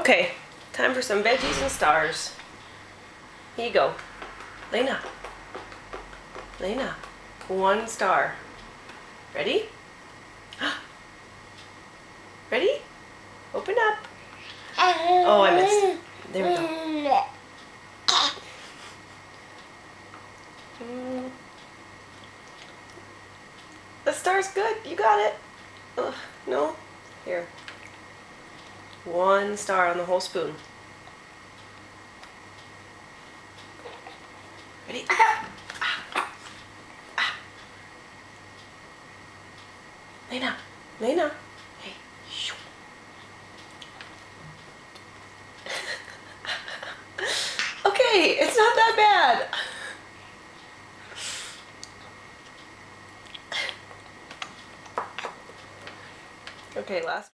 Okay, time for some veggies and stars. Here you go. Lena. Lena, 1 star. Ready? Ready? Open up. Oh, I missed. There we go. The star's good. You got it. Ugh, no? Here. 1 star on the whole spoon. Ready? Lena. Lena. Hey. Okay, it's not that bad. Okay, last.